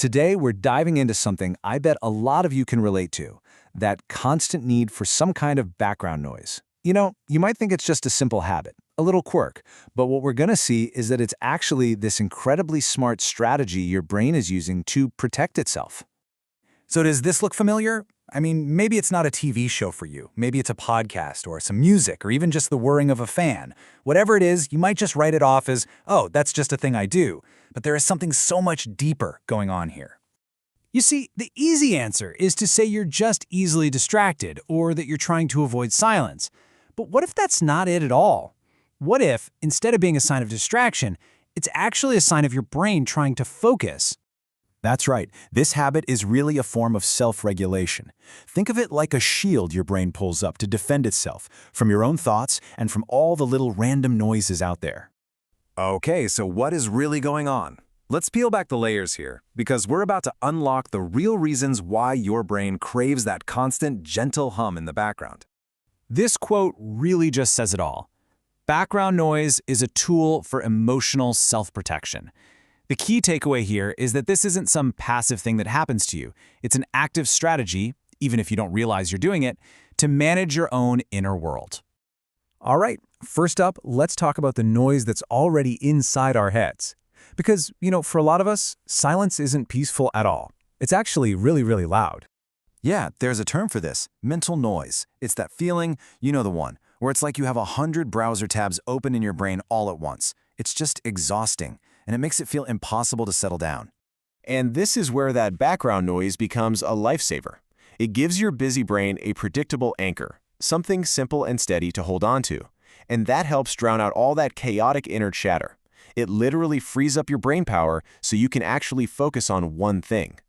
Today, we're diving into something I bet a lot of you can relate to, that constant need for some kind of background noise. You might think it's just a simple habit, a little quirk, but what we're going to see is that it's actually this incredibly smart strategy your brain is using to protect itself. So does this look familiar? I mean, maybe it's not a TV show for you. Maybe it's a podcast or some music or even just the whirring of a fan. Whatever it is, you might just write it off as, oh, that's just a thing I do. But there is something so much deeper going on here. You see, the easy answer is to say you're just easily distracted or that you're trying to avoid silence. But what if that's not it at all? What if, instead of being a sign of distraction, it's actually a sign of your brain trying to focus? That's right. This habit is really a form of self-regulation. Think of it like a shield your brain pulls up to defend itself from your own thoughts and from all the little random noises out there. Okay, so what is really going on? Let's peel back the layers here, because we're about to unlock the real reasons why your brain craves that constant, gentle hum in the background. This quote really just says it all. Background noise is a tool for emotional self-protection. The key takeaway here is that this isn't some passive thing that happens to you. It's an active strategy, even if you don't realize you're doing it, to manage your own inner world. All right, first up, let's talk about the noise that's already inside our heads. Because, for a lot of us, silence isn't peaceful at all. It's actually really, really loud. Yeah, there's a term for this, mental noise. It's that feeling, you know the one, where it's like you have 100 browser tabs open in your brain all at once. It's just exhausting, and it makes it feel impossible to settle down. And this is where that background noise becomes a lifesaver. It gives your busy brain a predictable anchor, something simple and steady to hold on to. And that helps drown out all that chaotic inner chatter. It literally frees up your brain power so you can actually focus on one thing.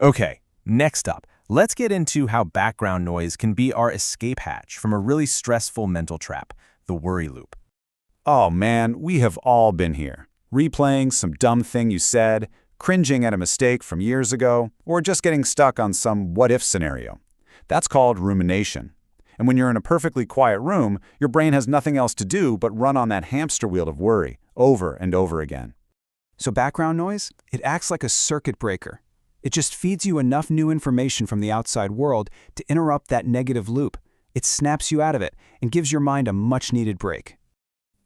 Okay, next up, let's get into how background noise can be our escape hatch from a really stressful mental trap, the worry loop. Oh man, we have all been here. Replaying some dumb thing you said, cringing at a mistake from years ago, or just getting stuck on some what-if scenario. That's called rumination. And when you're in a perfectly quiet room, your brain has nothing else to do but run on that hamster wheel of worry, over and over again. So background noise, it acts like a circuit breaker. It just feeds you enough new information from the outside world to interrupt that negative loop. It snaps you out of it and gives your mind a much-needed break.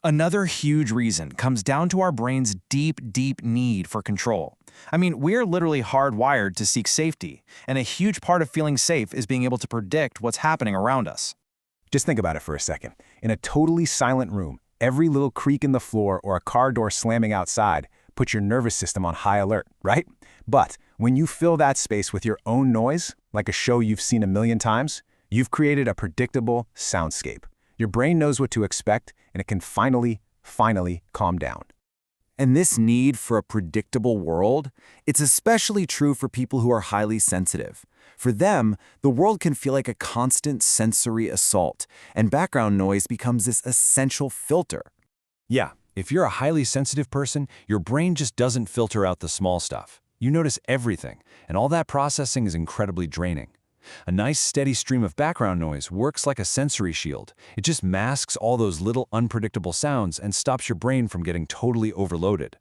Another huge reason comes down to our brain's deep, deep need for control. I mean, we're literally hardwired to seek safety, and a huge part of feeling safe is being able to predict what's happening around us. Just think about it for a second. In a totally silent room, every little creak in the floor or a car door slamming outside puts your nervous system on high alert, right? But when you fill that space with your own noise, like a show you've seen a million times, you've created a predictable soundscape. Your brain knows what to expect, and it can finally calm down. And this need for a predictable world, it's especially true for people who are highly sensitive. For them, the world can feel like a constant sensory assault, and background noise becomes this essential filter. Yeah, if you're a highly sensitive person, your brain just doesn't filter out the small stuff. You notice everything, and all that processing is incredibly draining. A nice steady stream of background noise works like a sensory shield. It just masks all those little unpredictable sounds and stops your brain from getting totally overloaded.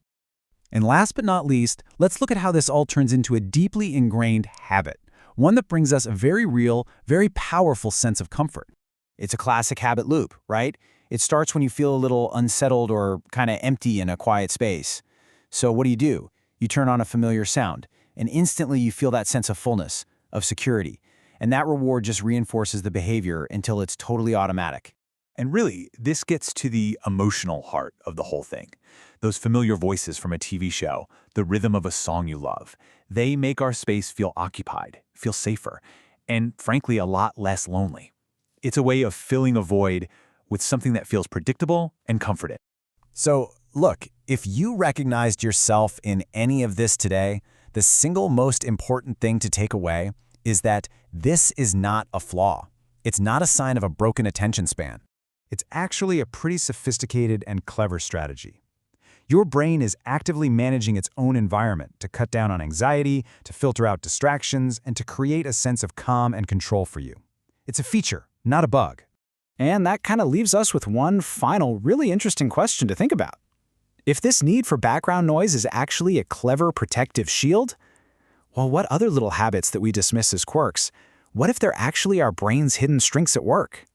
And last but not least, let's look at how this all turns into a deeply ingrained habit, one that brings us a very real, very powerful sense of comfort. It's a classic habit loop, right? It starts when you feel a little unsettled or kind of empty in a quiet space. So what do? You turn on a familiar sound, and instantly you feel that sense of fullness, of security. And that reward just reinforces the behavior until it's totally automatic. And really, this gets to the emotional heart of the whole thing. Those familiar voices from a TV show, the rhythm of a song you love, they make our space feel occupied, feel safer, and frankly, a lot less lonely. It's a way of filling a void with something that feels predictable and comforting. So, look, if you recognized yourself in any of this today, the single most important thing to take away is that this is not a flaw. It's not a sign of a broken attention span. It's actually a pretty sophisticated and clever strategy. Your brain is actively managing its own environment to cut down on anxiety, to filter out distractions, and to create a sense of calm and control for you. It's a feature, not a bug. And that kind of leaves us with one final, really interesting question to think about. If this need for background noise is actually a clever protective shield, Well, what other little habits that we dismiss as quirks? What if they're actually our brain's hidden strengths at work?